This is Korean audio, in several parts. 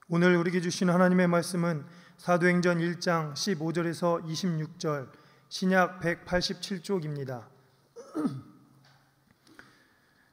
오늘 우리에게 주신 하나님의 말씀은 사도행전 1장 15절에서 26절, 신약 187쪽입니다.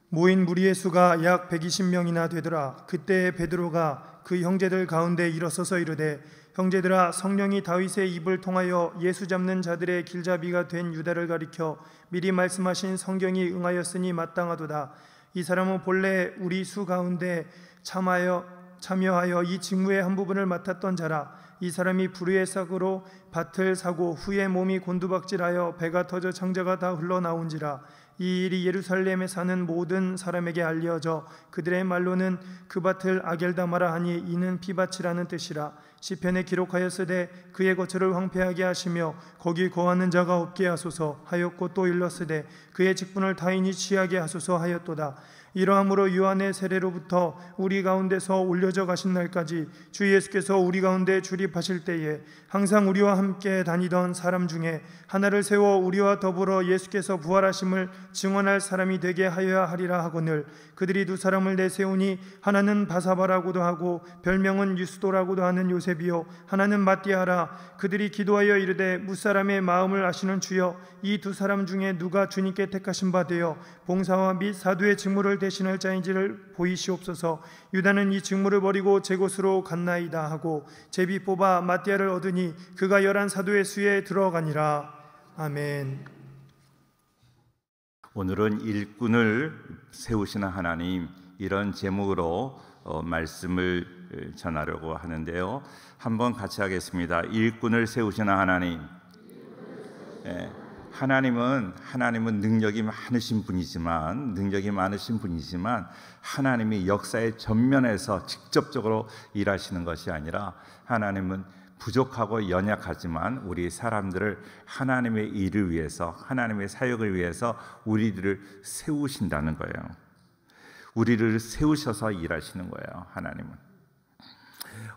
모인 무리의 수가 약 120명이나 되더라. 그때 베드로가 그 형제들 가운데 일어서서 이르되, 형제들아, 성령이 다윗의 입을 통하여 예수 잡는 자들의 길잡이가 된 유다를 가리켜 미리 말씀하신 성경이 응하였으니 마땅하도다. 이 사람은 본래 우리 수 가운데 참여하여 이 직무의 한 부분을 맡았던 자라. 이 사람이 불의의 삭으로 밭을 사고 후에 몸이 곤두박질하여 배가 터져 창자가 다 흘러나온지라. 이 일이 예루살렘에 사는 모든 사람에게 알려져 그들의 말로는 그 밭을 아겔다마라 하니 이는 피밭이라는 뜻이라. 시편에 기록하였으되 그의 거처를 황폐하게 하시며 거기 거하는 자가 없게 하소서 하였고, 또 일렀으되 그의 직분을 타인이 취하게 하소서 하였도다. 이러함으로 요한의 세례로부터 우리 가운데서 올려져 가신 날까지 주 예수께서 우리 가운데 출입하실 때에 항상 우리와 함께 다니던 사람 중에 하나를 세워 우리와 더불어 예수께서 부활하심을 증언할 사람이 되게 하여야 하리라 하거늘, 그들이 두 사람을 내세우니 하나는 바사바라고도 하고 별명은 유스도라고도 하는 요셉이요 하나는 마띠아라. 그들이 기도하여 이르되, 무사람의 마음을 아시는 주여, 이 두 사람 중에 누가 주님께 택하신 바 되어 봉사와 및 사도의 직무를 대신할 자인지를 보이시옵소서. 유다는 이 직무를 버리고 제 곳으로 갔나이다 하고 제비 뽑아 마띠아를 얻으니 그가 11 사도의 수에 들어가니라. 아멘. 오늘은 일꾼을 세우시는 하나님, 이런 제목으로 말씀을 전하려고 하는데요. 한번 같이 하겠습니다. 일꾼을 세우시는 하나님. 하나님은 능력이 많으신 분이지만 하나님이 역사의 전면에서 직접적으로 일하시는 것이 아니라, 하나님은 부족하고 연약하지만 우리 사람들을 하나님의 일을 위해서, 하나님의 사역을 위해서 우리들을 세우신다는 거예요. 우리를 세우셔서 일하시는 거예요. 하나님은.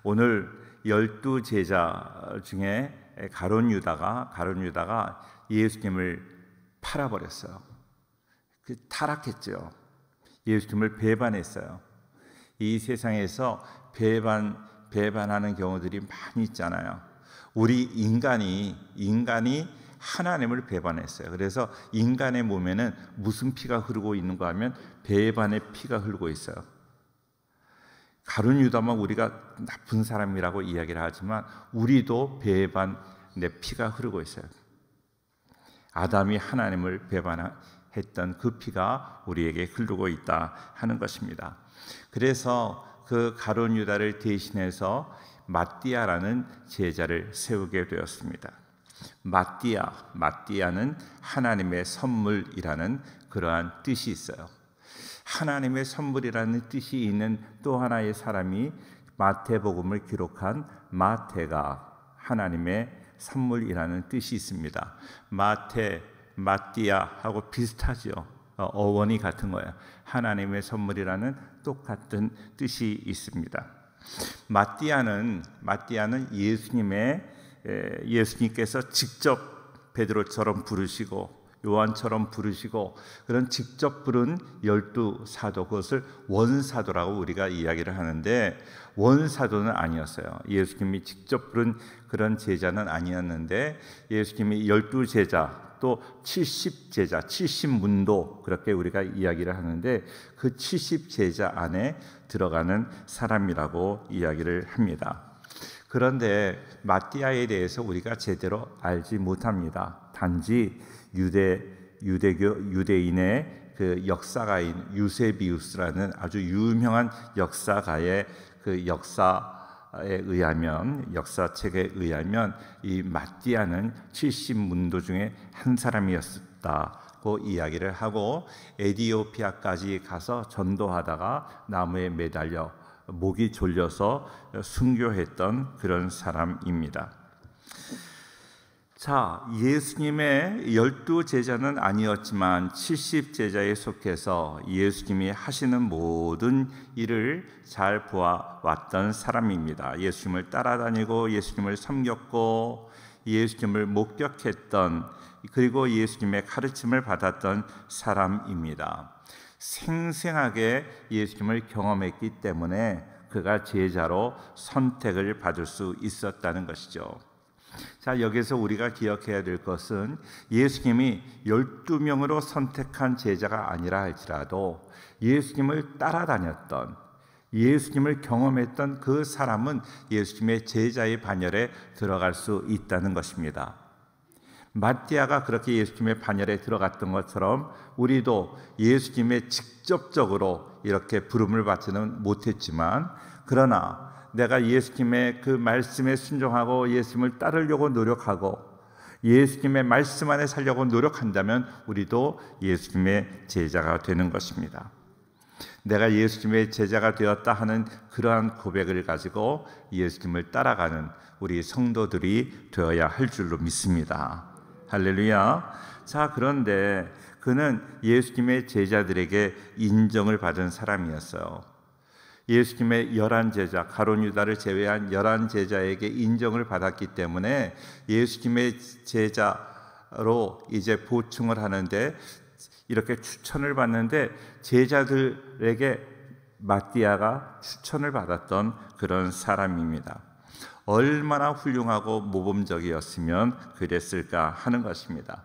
오늘 12 제자 중에 가룟 유다가 예수님을 팔아버렸어요. 타락했죠. 예수님을 배반했어요. 이 세상에서 배반하는 경우들이 많이 있잖아요. 우리 인간이 하나님을 배반했어요. 그래서 인간의 몸에는 무슨 피가 흐르고 있는가 하면 배반의 피가 흐르고 있어요. 가룟 유다만 우리가 나쁜 사람이라고 이야기를 하지만 우리도 배반의 피가 흐르고 있어요. 아담이 하나님을 배반했던 그 피가 우리에게 흐르고 있다 하는 것입니다. 그래서 그 가룟 유다를 대신해서 마띠아라는 제자를 세우게 되었습니다. 마띠아는 하나님의 선물이라는 그러한 뜻이 있어요. 하나님의 선물이라는 뜻이 있는 또 하나의 사람이 마태복음을 기록한 마태가 하나님의 선물이라는 뜻이 있습니다. 마띠아하고 비슷하죠. 어원이 같은 거예요. 하나님의 선물이라는 똑같은 뜻이 있습니다. 마띠아는 예수님께서 직접 베드로처럼 부르시고 요한처럼 부르시고 그런 직접 부른 12 사도, 그것을 원사도라고 우리가 이야기를 하는데, 원사도는 아니었어요. 예수님이 직접 부른 그런 제자는 아니었는데, 예수님이 12 제자 또 70 제자, 70문도 그렇게 우리가 이야기를 하는데, 그 70 제자 안에 들어가는 사람이라고 이야기를 합니다. 그런데 마띠아에 대해서 우리가 제대로 알지 못합니다. 단지 유대인의 그 역사가인 유세비우스라는 아주 유명한 역사가의 그 역사책에 의하면 이 마띠아는 70문도 중에 한 사람이었다고 이야기를 하고, 에티오피아까지 가서 전도하다가 나무에 매달려 목이 졸려서 순교했던 그런 사람입니다. 자, 예수님의 12 제자는 아니었지만 70 제자에 속해서 예수님이 하시는 모든 일을 잘 보아왔던 사람입니다. 예수님을 따라다니고 예수님을 섬겼고 예수님을 목격했던, 그리고 예수님의 가르침을 받았던 사람입니다. 생생하게 예수님을 경험했기 때문에 그가 제자로 선택을 받을 수 있었다는 것이죠. 자, 여기서 우리가 기억해야 될 것은 예수님이 12명으로 선택한 제자가 아니라 할지라도 예수님을 따라다녔던, 예수님을 경험했던 그 사람은 예수님의 제자의 반열에 들어갈 수 있다는 것입니다. 마띠아가 그렇게 예수님의 반열에 들어갔던 것처럼 우리도 예수님의 직접적으로 이렇게 부름을 받지는 못했지만, 그러나 내가 예수님의 그 말씀에 순종하고 예수님을 따르려고 노력하고 예수님의 말씀 안에 살려고 노력한다면 우리도 예수님의 제자가 되는 것입니다. 내가 예수님의 제자가 되었다 하는 그러한 고백을 가지고 예수님을 따라가는 우리 성도들이 되어야 할 줄로 믿습니다. 할렐루야. 자, 그런데 그는 예수님의 제자들에게 인정을 받은 사람이었어요. 예수님의 11제자, 가룟 유다를 제외한 11제자에게 인정을 받았기 때문에 예수님의 제자로 이제 보충을 하는데, 이렇게 추천을 받는데 제자들에게 마띠아가 추천을 받았던 그런 사람입니다. 얼마나 훌륭하고 모범적이었으면 그랬을까 하는 것입니다.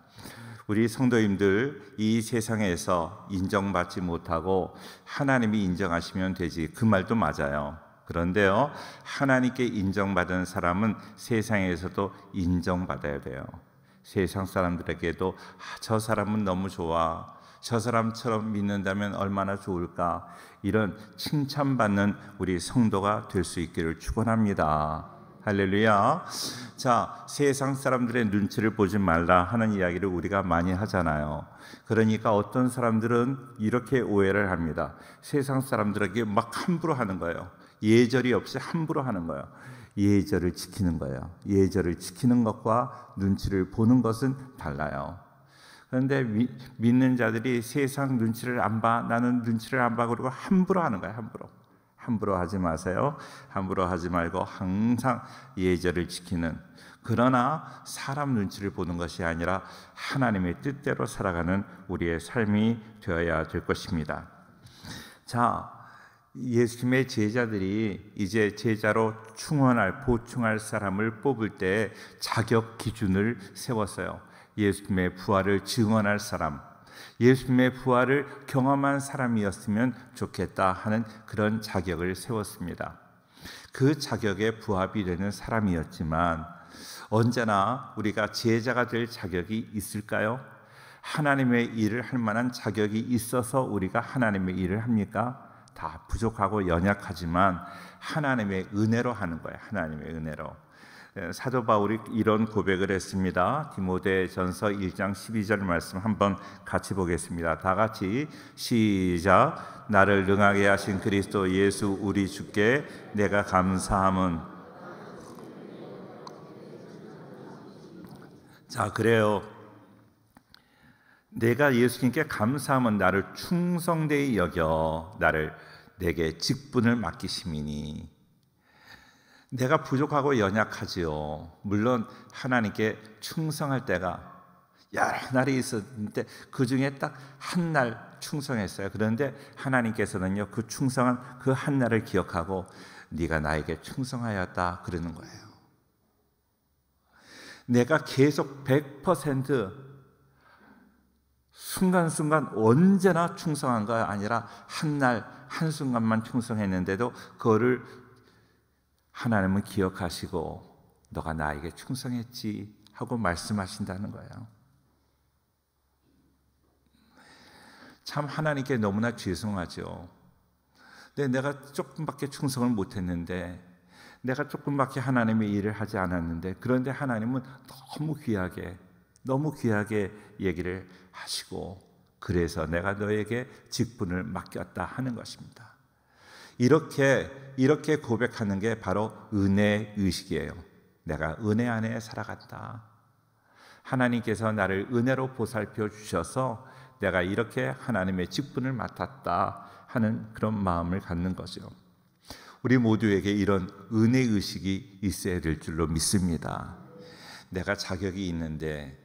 우리 성도님들, 이 세상에서 인정받지 못하고 하나님이 인정하시면 되지, 그 말도 맞아요. 그런데요, 하나님께 인정받은 사람은 세상에서도 인정받아야 돼요. 세상 사람들에게도 저 사람은 너무 좋아, 저 사람처럼 믿는다면 얼마나 좋을까, 이런 칭찬받는 우리 성도가 될 수 있기를 축원합니다. 할렐루야. 자, 세상 사람들의 눈치를 보지 말라 하는 이야기를 우리가 많이 하잖아요. 그러니까 어떤 사람들은 이렇게 오해를 합니다. 세상 사람들에게 막 함부로 하는 거예요. 예절이 없이 함부로 하는 거예요. 예절을 지키는 거예요. 예절을 지키는 것과 눈치를 보는 것은 달라요. 그런데 믿는 자들이 세상 눈치를 안 봐, 나는 눈치를 안 봐, 그러고 함부로 하는 거예요. 함부로 하지 마세요. 함부로 하지 말고 항상 예절을 지키는, 그러나 사람 눈치를 보는 것이 아니라 하나님의 뜻대로 살아가는 우리의 삶이 되어야 될 것입니다. 자, 예수님의 제자들이 이제 제자로 보충할 사람을 뽑을 때 자격 기준을 세웠어요. 예수님의 부활을 증언할 사람, 예수님의 부활을 경험한 사람이었으면 좋겠다 하는 그런 자격을 세웠습니다. 그 자격에 부합이 되는 사람이었지만 언제나 우리가 제자가 될 자격이 있을까요? 하나님의 일을 할 만한 자격이 있어서 우리가 하나님의 일을 합니까? 다 부족하고 연약하지만 하나님의 은혜로 하는 거예요. 하나님의 은혜로. 사도 바울이 이런 고백을 했습니다. 디모데전서 1장 12절 말씀 한번 같이 보겠습니다. 다 같이 시작. 나를 능하게 하신 그리스도 예수 우리 주께 내가 감사함은. 자, 그래요. 내가 예수님께 감사함은 나를 충성되이 여겨 내게 직분을 맡기심이니. 내가 부족하고 연약하지요. 물론 하나님께 충성할 때가 여러 날이 있었는데 그 중에 딱 한 날 충성했어요. 그런데 하나님께서는요, 그 충성한 그 한 날을 기억하고 네가 나에게 충성하였다 그러는 거예요. 내가 계속 100% 순간순간 언제나 충성한 거 아니라 한 날 한순간만 충성했는데도 그거를 하나님은 기억하시고 너가 나에게 충성했지 하고 말씀하신다는 거예요. 참 하나님께 너무나 죄송하죠. 근데 내가 조금밖에 충성을 못했는데, 내가 조금밖에 하나님의 일을 하지 않았는데, 그런데 하나님은 너무 귀하게 얘기를 하시고, 그래서 내가 너에게 직분을 맡겼다 하는 것입니다. 이렇게 고백하는 게 바로 은혜 의식이에요. 내가 은혜 안에 살아간다. 하나님께서 나를 은혜로 보살펴 주셔서 내가 이렇게 하나님의 직분을 맡았다 하는 그런 마음을 갖는 거죠. 우리 모두에게 이런 은혜 의식이 있어야 될 줄로 믿습니다. 내가 자격이 있는데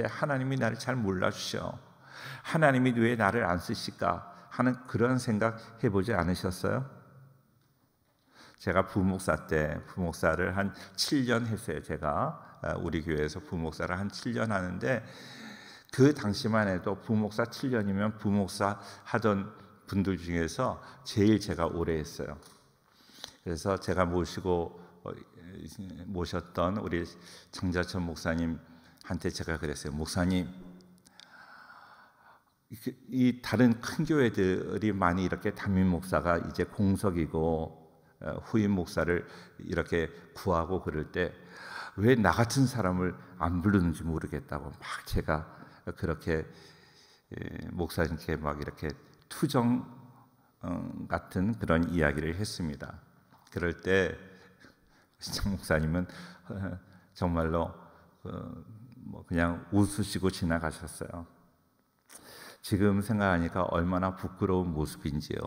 하나님이 나를 잘 몰라주셔. 하나님이 왜 나를 안 쓰실까 하는 그런 생각 해보지 않으셨어요? 제가 부목사를 한 7년 했어요. 제가 우리 교회에서 부목사를 한 7년 하는데 그 당시만 해도 부목사 7년이면 부목사 하던 분들 중에서 제일 제가 오래 했어요. 그래서 제가 모셨던 우리 장자천 목사님한테 제가 그랬어요. 목사님, 이 다른 큰 교회들이 많이 이렇게 담임 목사가 이제 공석이고 후임 목사를 이렇게 구하고 그럴 때 왜 나 같은 사람을 안 부르는지 모르겠다고 막 제가 그렇게 목사님께 막 이렇게 투정 같은 그런 이야기를 했습니다. 그럴 때 장 목사님은 정말로 그냥 웃으시고 지나가셨어요. 지금 생각하니까 얼마나 부끄러운 모습인지요.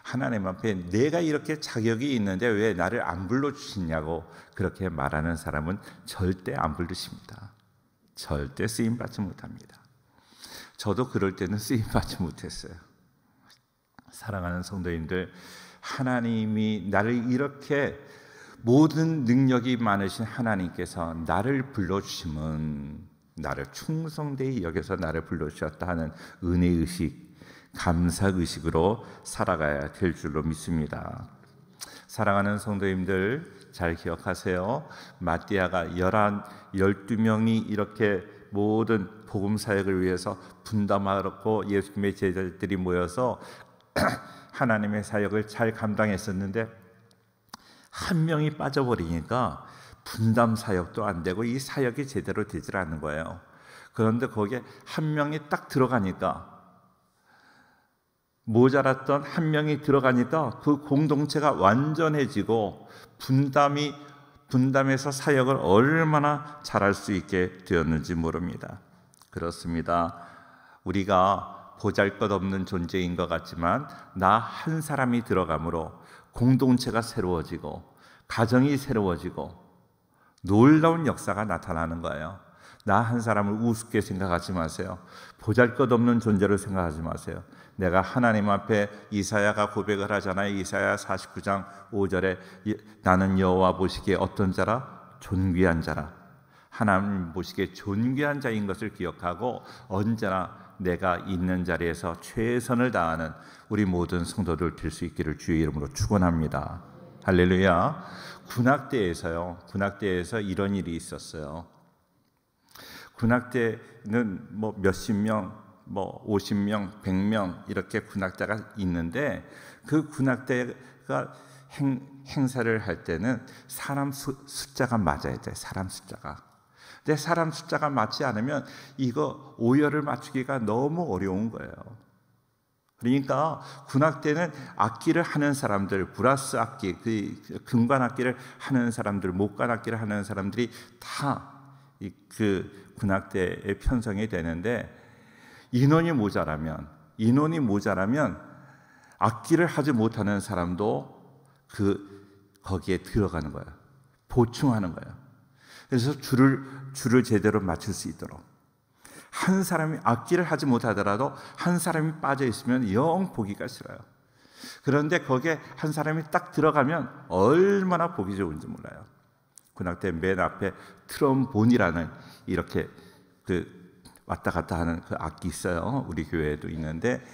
하나님 앞에 내가 이렇게 자격이 있는데 왜 나를 안 불러주시냐고 그렇게 말하는 사람은 절대 안 부르십니다. 절대 쓰임받지 못합니다. 저도 그럴 때는 쓰임받지 못했어요. 사랑하는 성도님들, 하나님이 나를 이렇게 모든 능력이 많으신 하나님께서 나를 불러주시면 나를 충성되이 여겨서 나를 불러주셨다 하는 은혜의식, 감사의식으로 살아가야 될 줄로 믿습니다. 사랑하는 성도님들, 잘 기억하세요. 마띠아가 12명이 이렇게 모든 복음 사역을 위해서 분담하고 예수님의 제자들이 모여서 하나님의 사역을 잘 감당했었는데 한 명이 빠져버리니까 분담 사역도 안 되고 이 사역이 제대로 되질 않는 거예요. 그런데 거기에 한 명이 딱 들어가니까, 모자랐던 한 명이 들어가니까 그 공동체가 완전해지고 분담해서 사역을 얼마나 잘할 수 있게 되었는지 모릅니다. 그렇습니다. 우리가 보잘것없는 존재인 것 같지만 나 한 사람이 들어감으로 공동체가 새로워지고 가정이 새로워지고 놀라운 역사가 나타나는 거예요. 나 한 사람을 우습게 생각하지 마세요. 보잘것없는 존재로 생각하지 마세요. 내가 하나님 앞에 이사야가 고백을 하잖아요. 이사야 49장 5절에 나는 여호와 보시기에 어떤 자라? 존귀한 자라. 하나님 보시기에 존귀한 자인 것을 기억하고 언제나 내가 있는 자리에서 최선을 다하는 우리 모든 성도들 될 수 있기를 주의 이름으로 축원합니다. 할렐루야. 군악대에서 이런 일이 있었어요. 군악대는 몇십 명, 50명, 100명 이렇게 군악대가 있는데 그 군악대가 행사를 할 때는 사람 숫자가 맞아야 돼. 사람 숫자가. 근데 사람 숫자가 맞지 않으면 이거 오열을 맞추기가 너무 어려운 거예요. 그러니까 군악대는 악기를 하는 사람들, 브라스 악기, 금관 악기를 하는 사람들, 목관 악기를 하는 사람들이 다 그 군악대에 편성이 되는데 인원이 모자라면 악기를 하지 못하는 사람도 거기에 들어가는 거예요. 보충하는 거예요. 그래서 줄을 제대로 맞출 수 있도록 한 사람이 악기를 하지 못하더라도 한 사람이 빠져 있으면 영 보기가 싫어요. 그런데 거기에 한 사람이 딱 들어가면 얼마나 보기 좋은지 몰라요. 군악대 맨 앞에 트럼본이라는 이렇게 왔다 갔다 하는 그 악기 있어요. 우리 교회에도 있는데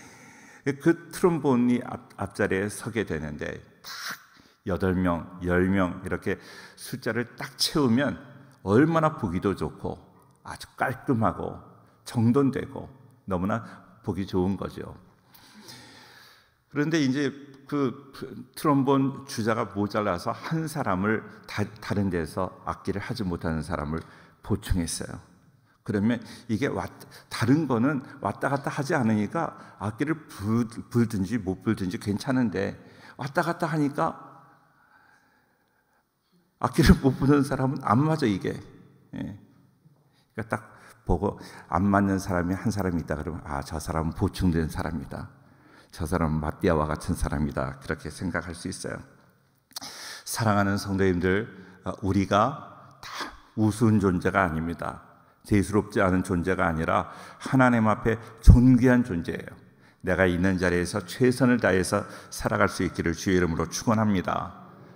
그 트럼본이 앞자리에 서게 되는데 딱 8명, 10명 이렇게 숫자를 딱 채우면 얼마나 보기도 좋고 아주 깔끔하고 정돈되고 너무나 보기 좋은 거죠. 그런데 이제 그 트럼본 주자가 모자라서 한 사람을 다른 데서 악기를 하지 못하는 사람을 보충했어요. 그러면 이게 다른 거는 왔다 갔다 하지 않으니까 악기를 불든지 못 불든지 괜찮은데 왔다 갔다 하니까 악기를 못 부는 사람은 안 맞아 이게. 그러니까 딱 보고 안 맞는 사람이 한 사람이 있다 그러면 저 사람은 보충된 사람이다. 저 사람은 마띠아와 같은 사람이다. 그렇게 생각할 수 있어요. 사랑하는 성도님들, 우리가 다 우스운 존재가 아닙니다. 대수롭지 않은 존재가 아니라 하나님 앞에 존귀한 존재예요. 내가 있는 자리에서 최선을 다해서 살아갈 수 있기를 주의 이름으로 축원합니다.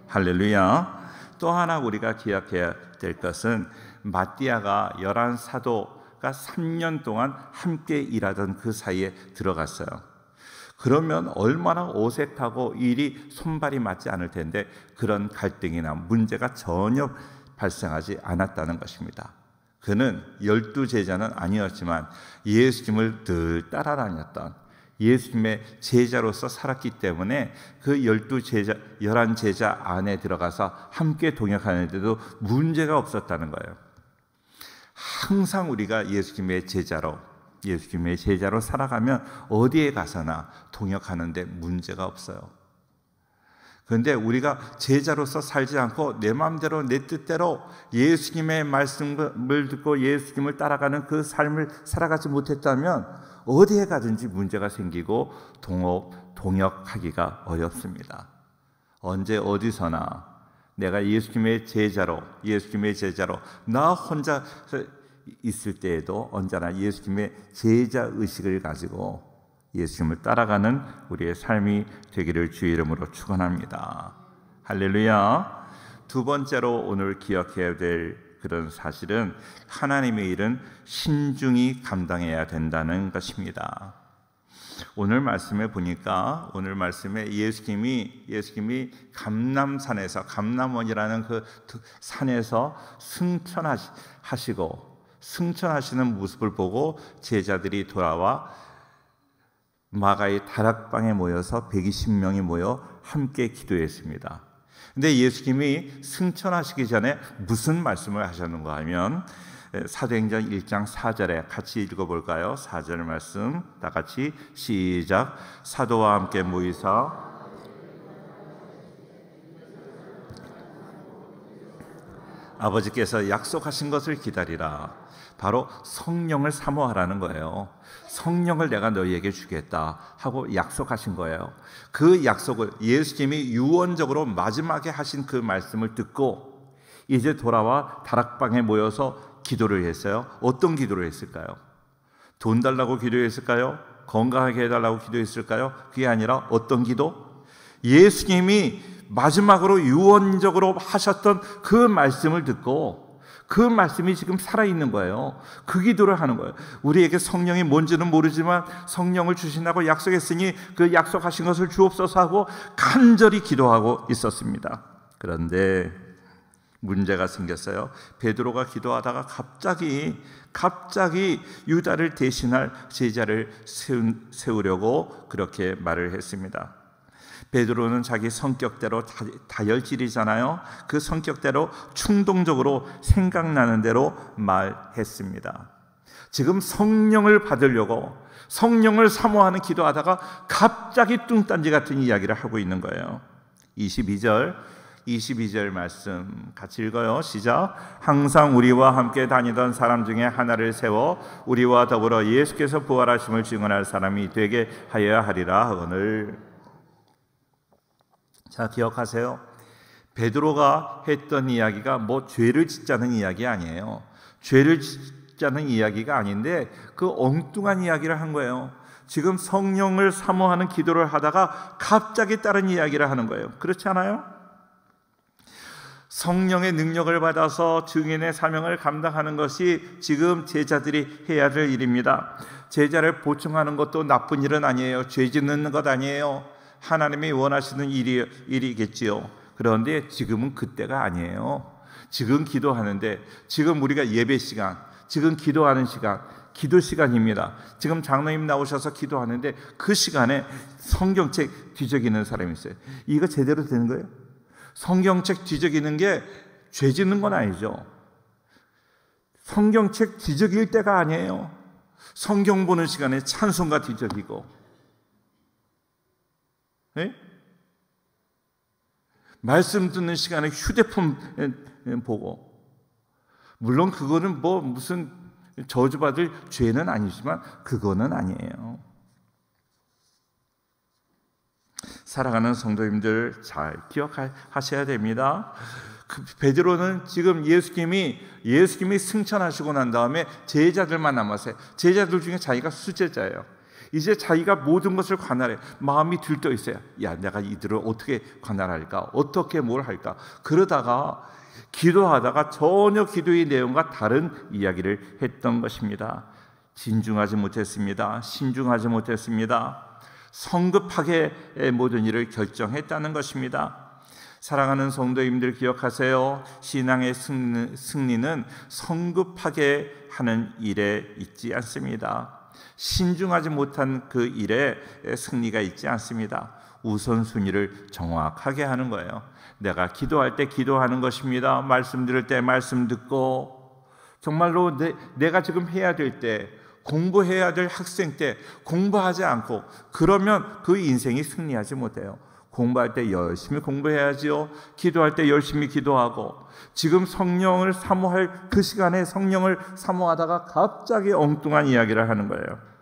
할렐루야. 또 하나 우리가 기억해야 될 것은 마띠아가 11 사도가 3년 동안 함께 일하던 그 사이에 들어갔어요. 그러면 얼마나 어색하고 일이 손발이 맞지 않을 텐데 그런 갈등이나 문제가 전혀 발생하지 않았다는 것입니다. 그는 12제자는 아니었지만 예수님을 늘 따라다녔던 예수님의 제자로서 살았기 때문에 그 11제자 안에 들어가서 함께 동역하는데도 문제가 없었다는 거예요. 항상 우리가 예수님의 제자로 살아가면 어디에 가서나 동역하는데 문제가 없어요. 그런데 우리가 제자로서 살지 않고 내 마음대로 내 뜻대로 예수님의 말씀을 듣고 예수님을 따라가는 그 삶을 살아가지 못했다면 어디에 가든지 문제가 생기고 동역하기가 어렵습니다. 언제 어디서나 내가 예수님의 제자로 나 혼자 있을 때에도 언제나 예수님의 제자 의식을 가지고 예수님을 따라가는 우리의 삶이 되기를 주의 이름으로 축원합니다. 할렐루야. 두 번째로 오늘 기억해야 될 그런 사실은 하나님의 일은 신중히 감당해야 된다는 것입니다. 오늘 말씀에 보니까 오늘 말씀에 예수님이 감남산에서 감남원이라는 그 산에서 승천하시는 모습을 보고 제자들이 돌아와 마가의 다락방에 모여서 120명이 모여 함께 기도했습니다. 근데 예수님이 승천하시기 전에 무슨 말씀을 하셨는가 하면 사도행전 1장 4절에 같이 읽어볼까요? 4절 말씀 다 같이 시작. 사도와 함께 모이사 아버지께서 약속하신 것을 기다리라. 바로 성령을 사모하라는 거예요. 성령을 내가 너희에게 주겠다 하고 약속하신 거예요. 그 약속을 예수님이 유언적으로 마지막에 하신 그 말씀을 듣고 이제 돌아와 다락방에 모여서 기도를 했어요. 어떤 기도를 했을까요? 돈 달라고 기도했을까요? 건강하게 해달라고 기도했을까요? 그게 아니라 어떤 기도? 예수님이 마지막으로 유언적으로 하셨던 그 말씀을 듣고 그 말씀이 지금 살아있는 거예요. 그 기도를 하는 거예요. 우리에게 성령이 뭔지는 모르지만 성령을 주신다고 약속했으니 그 약속하신 것을 주옵소서 하고 간절히 기도하고 있었습니다. 그런데 문제가 생겼어요. 베드로가 기도하다가 갑자기 유다를 대신할 제자를 세우려고 그렇게 말을 했습니다. 베드로는 자기 성격대로 다혈질이잖아요. 그 성격대로 충동적으로 생각나는 대로 말했습니다. 지금 성령을 받으려고 성령을 사모하는 기도하다가 갑자기 뚱딴지 같은 이야기를 하고 있는 거예요. 22절 말씀 같이 읽어요. 시작. 항상 우리와 함께 다니던 사람 중에 하나를 세워 우리와 더불어 예수께서 부활하심을 증언할 사람이 되게 하여야 하리라 하거늘. 자, 기억하세요. 베드로가 했던 이야기가 뭐 죄를 짓자는 이야기 아니에요. 죄를 짓자는 이야기가 아닌데 그 엉뚱한 이야기를 한 거예요. 지금 성령을 사모하는 기도를 하다가 갑자기 다른 이야기를 하는 거예요. 그렇지 않아요? 성령의 능력을 받아서 증인의 사명을 감당하는 것이 지금 제자들이 해야 될 일입니다. 제자를 보충하는 것도 나쁜 일은 아니에요. 죄 짓는 것 아니에요. 하나님이 원하시는 일이겠지요. 그런데 지금은 그때가 아니에요. 지금 기도하는데, 지금 우리가 예배 시간, 지금 기도하는 시간, 기도 시간입니다. 지금 장로님 나오셔서 기도하는데 그 시간에 성경책 뒤적이는 사람이 있어요. 이거 제대로 되는 거예요? 성경책 뒤적이는 게 죄 짓는 건 아니죠. 성경책 뒤적일 때가 아니에요. 성경 보는 시간에 찬송가 뒤적이고, 네? 말씀 듣는 시간에 휴대폰 보고, 물론 그거는 뭐 무슨 저주받을 죄는 아니지만 그거는 아니에요. 사랑하는 성도님들 잘 기억하셔야 됩니다. 베드로는 지금 예수님이 승천하시고 난 다음에 제자들만 남았어요. 제자들 중에 자기가 수제자예요. 이제 자기가 모든 것을 관할해. 마음이 들떠 있어요. 야, 내가 이들을 어떻게 관할할까? 어떻게 뭘 할까? 그러다가 기도하다가 전혀 기도의 내용과 다른 이야기를 했던 것입니다. 진중하지 못했습니다. 신중하지 못했습니다. 성급하게 모든 일을 결정했다는 것입니다. 사랑하는 성도님들 기억하세요. 신앙의 승리는 성급하게 하는 일에 있지 않습니다. 신중하지 못한 그 일에 승리가 있지 않습니다. 우선순위를 정확하게 하는 거예요. 내가 기도할 때 기도하는 것입니다. 말씀 들을 때 말씀 듣고, 정말로 내가 지금 해야 될 때, 공부해야 될 학생 때 공부하지 않고 그러면 그 인생이 승리하지 못해요. 공부할 때 열심히 공부해야지요. 기도할 때 열심히 기도하고, 지금 성령을 사모할 그 시간에 성령을 사모하다가 갑자기 엉뚱한 이야기를 하는 거예요.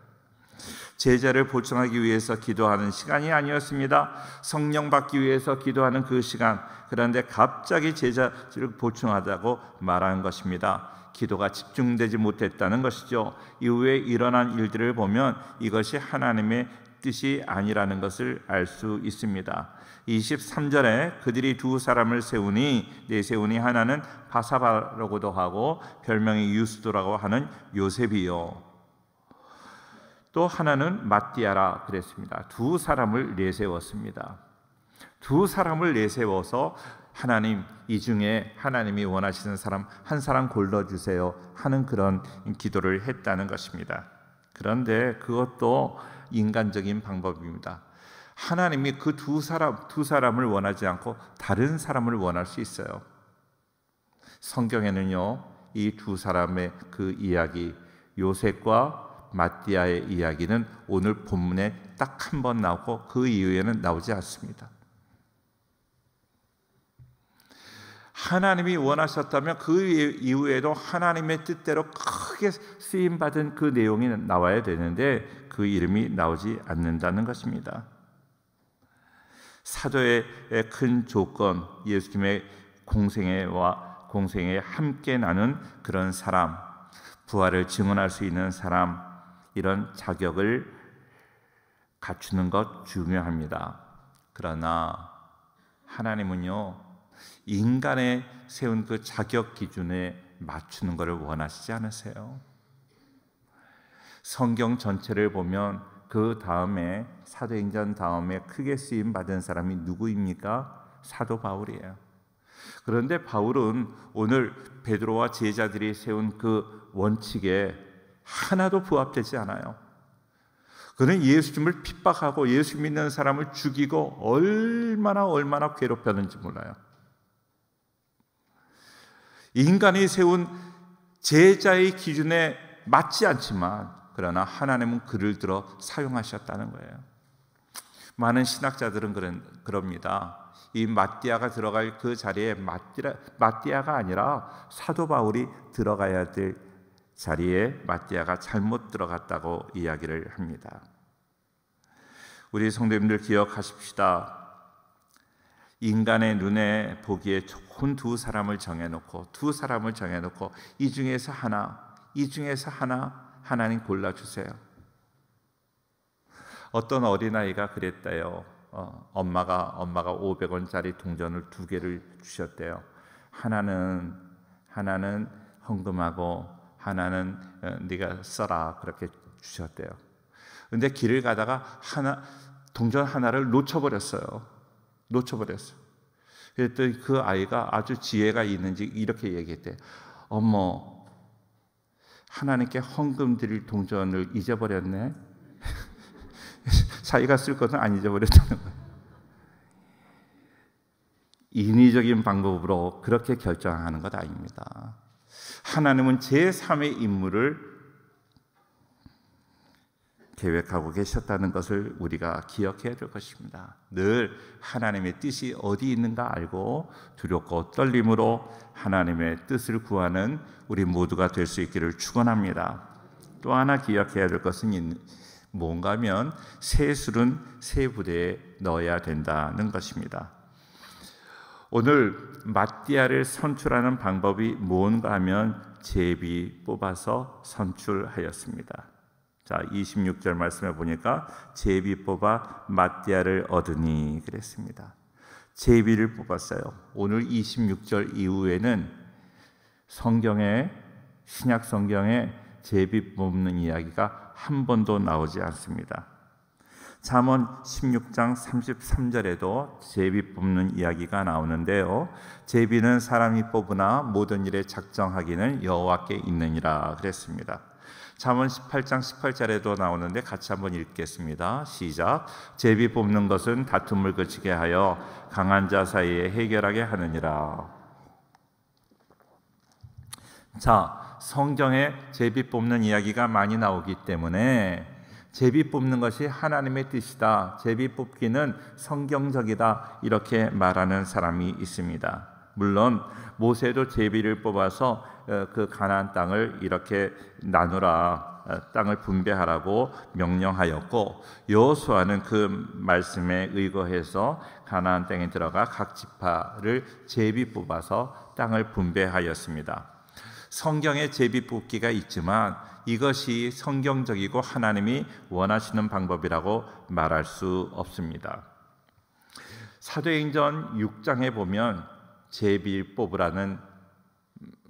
제자를 보충하기 위해서 기도하는 시간이 아니었습니다. 성령 받기 위해서 기도하는 그 시간. 그런데 갑자기 제자를 보충하다고 말한 것입니다. 기도가 집중되지 못했다는 것이죠. 이후에 일어난 일들을 보면 이것이 하나님의 뜻이 아니라는 것을 알 수 있습니다. 23절에 그들이 두 사람을 내세우니 하나는 바사바라고도 하고 별명이 유스도라고 하는 요셉이요, 또 하나는 마띠아라 그랬습니다. 두 사람을 내세웠습니다. 두 사람을 내세워서 하나님, 이 중에 하나님이 원하시는 사람 한 사람 골라주세요 하는 그런 기도를 했다는 것입니다. 그런데 그것도 인간적인 방법입니다. 하나님이 그 두 사람을 원하지 않고 다른 사람을 원할 수 있어요. 성경에는요, 이 두 사람의 그 이야기, 요셉과 마띠아의 이야기는 오늘 본문에 딱 한 번 나오고 그 이후에는 나오지 않습니다. 하나님이 원하셨다면 그 이후에도 하나님의 뜻대로 크게 쓰임받은 그 내용이 나와야 되는데 그 이름이 나오지 않는다는 것입니다. 사도의 큰 조건, 예수님의 공생에 함께 나눈 그런 사람, 부활을 증언할 수 있는 사람, 이런 자격을 갖추는 것 중요합니다. 그러나 하나님은요, 인간의 세운 그 자격 기준에 맞추는 것을 원하시지 않으세요. 성경 전체를 보면 그 다음에, 사도행전 다음에 크게 쓰임 받은 사람이 누구입니까? 사도 바울이에요. 그런데 바울은 오늘 베드로와 제자들이 세운 그 원칙에 하나도 부합되지 않아요. 그는 예수님을 핍박하고 예수 믿는 사람을 죽이고 얼마나 괴롭혔는지 몰라요. 인간이 세운 제자의 기준에 맞지 않지만 그러나 하나님은 그를 들어 사용하셨다는 거예요. 많은 신학자들은 그럽니다. 이 마띠아가 들어갈 그 자리에 마띠아가 아니라 사도 바울이 들어가야 될 자리에 마띠아가 잘못 들어갔다고 이야기를 합니다. 우리 성도님들 기억하십시다. 인간의 눈에 보기에 좋은 두 사람을 정해놓고 이 중에서 하나 하나님 골라주세요. 어떤 어린아이가 그랬대요. 엄마가 500원짜리 동전을 2개를 주셨대요. 하나는 헌금하고 하나는 네가 써라, 그렇게 주셨대요. 근데 길을 가다가 동전 하나를 놓쳐버렸어요. 그랬더니 그 아이가 아주 지혜가 있는지 이렇게 얘기했대요. 어머, 하나님께 헌금 드릴 동전을 잊어버렸네. 자기가 쓸 것은 안 잊어버렸다는 거예요. 인위적인 방법으로 그렇게 결정하는 것 아닙니다. 하나님은 제3의 인물을 계획하고 계셨다는 것을 우리가 기억해야 될 것입니다. 늘 하나님의 뜻이 어디 있는가 알고 두렵고 떨림으로 하나님의 뜻을 구하는 우리 모두가 될 수 있기를 축원합니다. 또 하나 기억해야 될 것은 뭔가 하면 새 술은 새 부대에 넣어야 된다는 것입니다. 오늘 마띠아를 선출하는 방법이 뭔가 하면 제비 뽑아서 선출하였습니다. 자, 26절 말씀에 보니까 제비 뽑아 마띠아를 얻으니 그랬습니다. 제비를 뽑았어요. 오늘 26절 이후에는 신약 성경에 제비 뽑는 이야기가 한 번도 나오지 않습니다. 잠언 16장 33절에도 제비 뽑는 이야기가 나오는데요. 제비는 사람이 뽑으나 모든 일에 작정하기는 여호와께 있느니라 그랬습니다. 잠언 18장 18절에도 나오는데 같이 한번 읽겠습니다. 시작. 제비 뽑는 것은 다툼을 그치게 하여 강한 자 사이에 해결하게 하느니라. 자, 성경에 제비 뽑는 이야기가 많이 나오기 때문에 제비 뽑는 것이 하나님의 뜻이다, 제비 뽑기는 성경적이다, 이렇게 말하는 사람이 있습니다. 물론 모세도 제비를 뽑아서 그 가나안 땅을 이렇게 나누라, 땅을 분배하라고 명령하였고, 여호수아는 그 말씀에 의거해서 가나안 땅에 들어가 각 지파를 제비 뽑아서 땅을 분배하였습니다. 성경에 제비 뽑기가 있지만 이것이 성경적이고 하나님이 원하시는 방법이라고 말할 수 없습니다. 사도행전 6장에 보면 제비 뽑으라는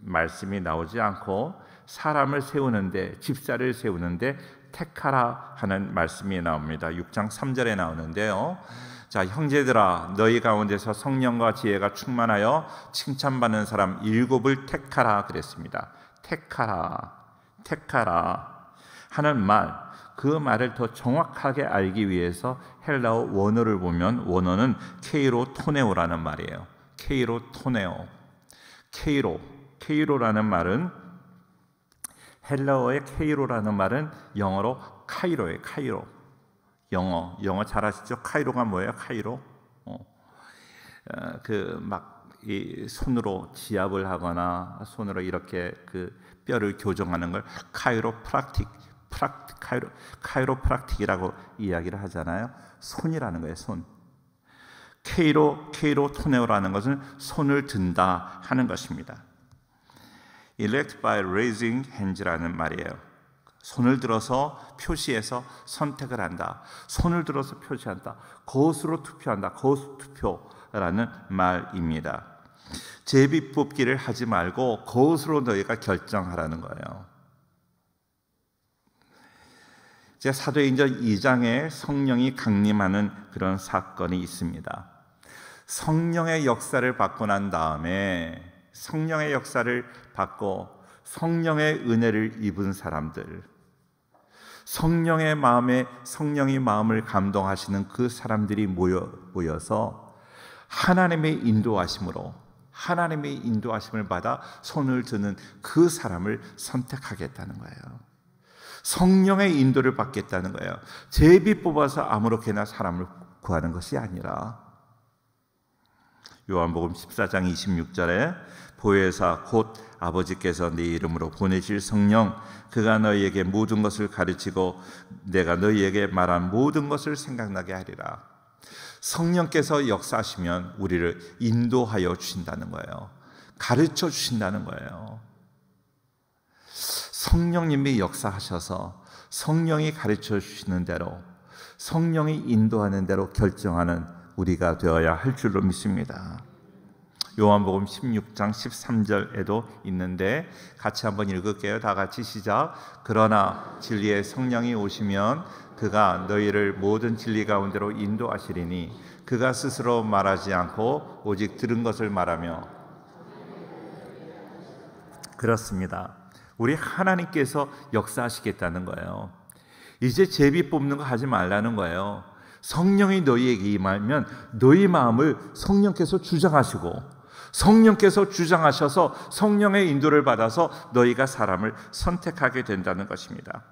말씀이 나오지 않고 사람을 세우는데, 집사를 세우는데 택하라 하는 말씀이 나옵니다. 6장 3절에 나오는데요. 자, 형제들아, 너희 가운데서 성령과 지혜가 충만하여 칭찬받는 사람 7을 택하라 그랬습니다. 택하라 하는 말, 그 말을 더 정확하게 알기 위해서 헬라어 원어를 보면 원어는 케이로토네오라는 말이에요. 케이로토네오. 케이로라는 말은, 헬라어의 케이로라는 말은 영어로 카이로예요. 카이로. 영어 잘 아시죠? 카이로가 뭐예요? 카이로. 이 손으로 지압을 하거나 손으로 이렇게 그 뼈를 교정하는 걸 카이로프락틱이라고 이야기를 하잖아요. 손이라는 거예요. 손. 케이로토네오라는 것은 손을 든다 하는 것입니다. Elect by raising hands라는 말이에요. 손을 들어서 표시해서 선택을 한다. 손을 들어서 표시한다. 거스로 투표한다. 거스 투표라는 말입니다. 제비 뽑기를 하지 말고 거스로 너희가 결정하라는 거예요. 이제 사도행전 2장에 성령이 강림하는 그런 사건이 있습니다. 성령의 역사를 받고 난 다음에, 성령의 역사를 받고 성령의 은혜를 입은 사람들, 성령의 마음에 성령이 마음을 감동하시는 그 사람들이 모여서 하나님의 인도하심을 받아 손을 드는 그 사람을 선택하겠다는 거예요. 성령의 인도를 받겠다는 거예요. 제비 뽑아서 아무렇게나 사람을 구하는 것이 아니라, 요한복음 14장 26절에 보혜사 곧 아버지께서 네 이름으로 보내실 성령, 그가 너희에게 모든 것을 가르치고 내가 너희에게 말한 모든 것을 생각나게 하리라. 성령께서 역사하시면 우리를 인도하여 주신다는 거예요. 가르쳐 주신다는 거예요. 성령님이 역사하셔서 성령이 가르쳐 주시는 대로, 성령이 인도하는 대로 결정하는 우리가 되어야 할 줄로 믿습니다. 요한복음 16장 13절에도 있는데 같이 한번 읽을게요. 다 같이 시작. 그러나 진리의 성령이 오시면 그가 너희를 모든 진리 가운데로 인도하시리니 그가 스스로 말하지 않고 오직 들은 것을 말하며. 그렇습니다. 우리 하나님께서 역사하시겠다는 거예요. 이제 제비 뽑는 거 하지 말라는 거예요. 성령이 너희에게 임하면 너희 마음을 성령께서 주장하시고, 성령께서 주장하셔서 성령의 인도를 받아서 너희가 사람을 선택하게 된다는 것입니다.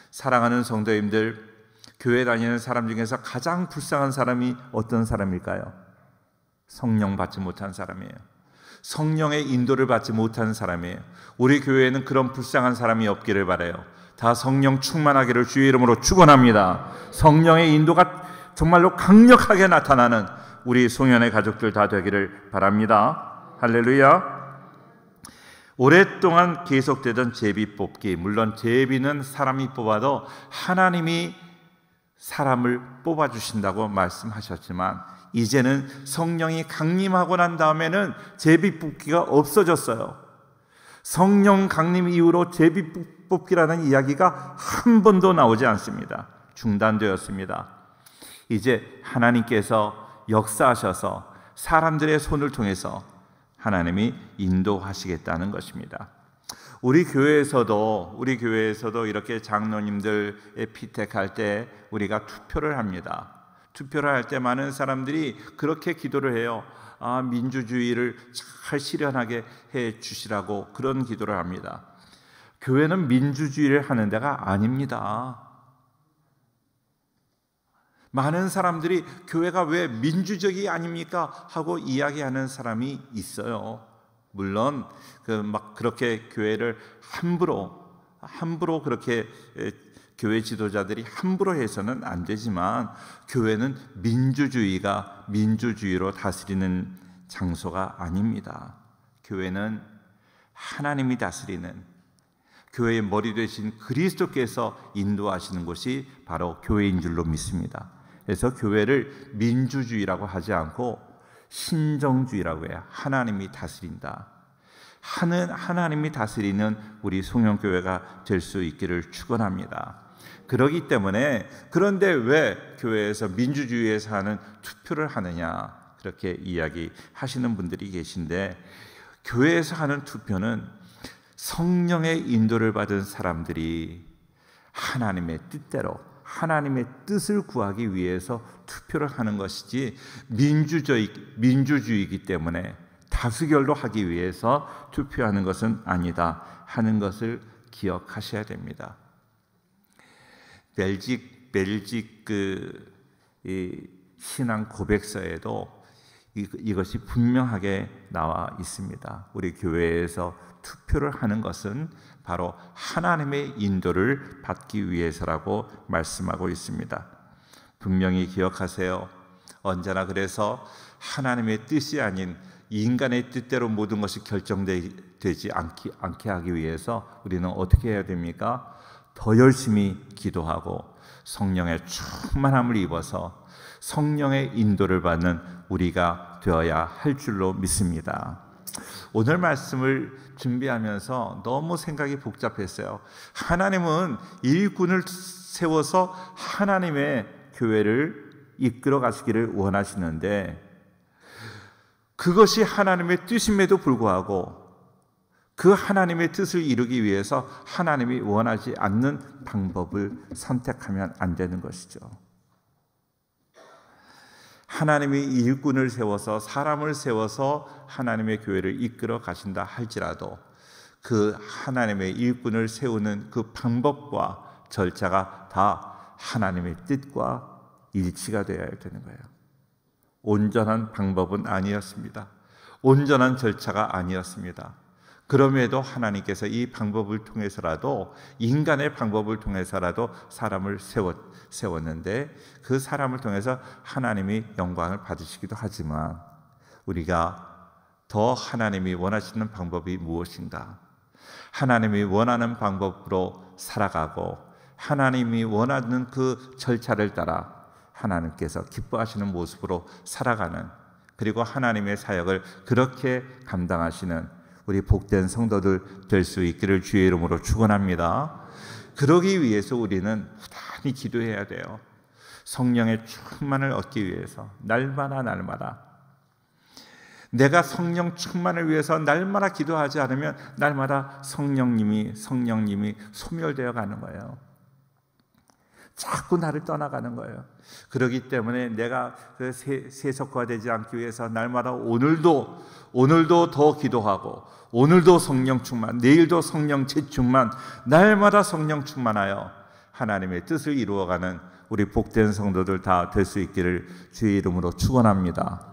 사랑하는 성도님들, 교회 다니는 사람 중에서 가장 불쌍한 사람이 어떤 사람일까요? 성령 받지 못한 사람이에요. 성령의 인도를 받지 못하는 사람이에요. 우리 교회에는 그런 불쌍한 사람이 없기를 바라요. 다 성령 충만하기를 주의 이름으로 축원합니다. 성령의 인도가 정말로 강력하게 나타나는 우리 송년회 가족들 다 되기를 바랍니다. 할렐루야. 오랫동안 계속되던 제비 뽑기, 물론 제비는 사람이 뽑아도 하나님이 사람을 뽑아주신다고 말씀하셨지만 이제는 성령이 강림하고 난 다음에는 제비 뽑기가 없어졌어요. 성령 강림 이후로 제비 뽑기라는 이야기가 한 번도 나오지 않습니다. 중단되었습니다. 이제 하나님께서 역사하셔서 사람들의 손을 통해서 하나님이 인도하시겠다는 것입니다. 우리 교회에서도 이렇게 장로님들의 피택할 때 우리가 투표를 합니다. 투표를 할 때 많은 사람들이 그렇게 기도를 해요. 민주주의를 잘 실현하게 해 주시라고 그런 기도를 합니다. 교회는 민주주의를 하는 데가 아닙니다. 많은 사람들이 교회가 왜 민주적이 아닙니까? 하고 이야기하는 사람이 있어요. 물론 그렇게 교회를 함부로 그렇게 교회 지도자들이 함부로 해서는 안 되지만 교회는 민주주의로 다스리는 장소가 아닙니다. 교회는 하나님이 다스리는, 교회의 머리 되신 그리스도께서 인도하시는 곳이 바로 교회인 줄로 믿습니다. 그래서 교회를 민주주의라고 하지 않고 신정주의라고 해요. 하나님이 다스린다. 하나님이 다스리는 우리 송영교회가 될 수 있기를 축원합니다. 그렇기 때문에, 그런데 왜 교회에서 민주주의에서 하는 투표를 하느냐, 그렇게 이야기하시는 분들이 계신데, 교회에서 하는 투표는 성령의 인도를 받은 사람들이 하나님의 뜻대로, 하나님의 뜻을 구하기 위해서 투표를 하는 것이지 민주주의이기 때문에 다수결로 하기 위해서 투표하는 것은 아니다 하는 것을 기억하셔야 됩니다. 벨직 신앙 고백서에도 이것이 분명하게 나와 있습니다. 우리 교회에서 투표를 하는 것은 바로 하나님의 인도를 받기 위해서라고 말씀하고 있습니다. 분명히 기억하세요. 언제나 그래서 하나님의 뜻이 아닌 인간의 뜻대로 모든 것이 결정되지 않게 하기 위해서 우리는 어떻게 해야 됩니까? 더 열심히 기도하고 성령의 충만함을 입어서 성령의 인도를 받는 우리가 되어야 할 줄로 믿습니다. 오늘 말씀을 준비하면서 너무 생각이 복잡했어요. 하나님은 일꾼을 세워서 하나님의 교회를 이끌어 가시기를 원하시는데, 그것이 하나님의 뜻임에도 불구하고 그 하나님의 뜻을 이루기 위해서 하나님이 원하지 않는 방법을 선택하면 안 되는 것이죠. 하나님이 일꾼을 세워서, 사람을 세워서 하나님의 교회를 이끌어 가신다 할지라도 그 하나님의 일꾼을 세우는 그 방법과 절차가 다 하나님의 뜻과 일치가 되어야 되는 거예요. 온전한 방법은 아니었습니다. 온전한 절차가 아니었습니다. 그럼에도 하나님께서 이 방법을 통해서라도, 인간의 방법을 통해서라도 사람을 세웠는데, 그 사람을 통해서 하나님이 영광을 받으시기도 하지만, 우리가 더 하나님이 원하시는 방법이 무엇인가, 하나님이 원하는 방법으로 살아가고 하나님이 원하는 그 절차를 따라 하나님께서 기뻐하시는 모습으로 살아가는, 그리고 하나님의 사역을 그렇게 감당하시는 우리 복된 성도들 될 수 있기를 주의 이름으로 축원합니다. 그러기 위해서 우리는 부단히 기도해야 돼요. 성령의 충만을 얻기 위해서 날마다 내가 성령 충만을 위해서 날마다 기도하지 않으면 날마다 성령님이 소멸되어 가는 거예요. 자꾸 나를 떠나가는 거예요. 그렇기 때문에 내가 그 세속화되지 않기 위해서 날마다 오늘도 더 기도하고, 오늘도 성령 충만, 내일도 성령 재충만, 날마다 성령 충만하여 하나님의 뜻을 이루어가는 우리 복된 성도들 다 될 수 있기를 주의 이름으로 축원합니다.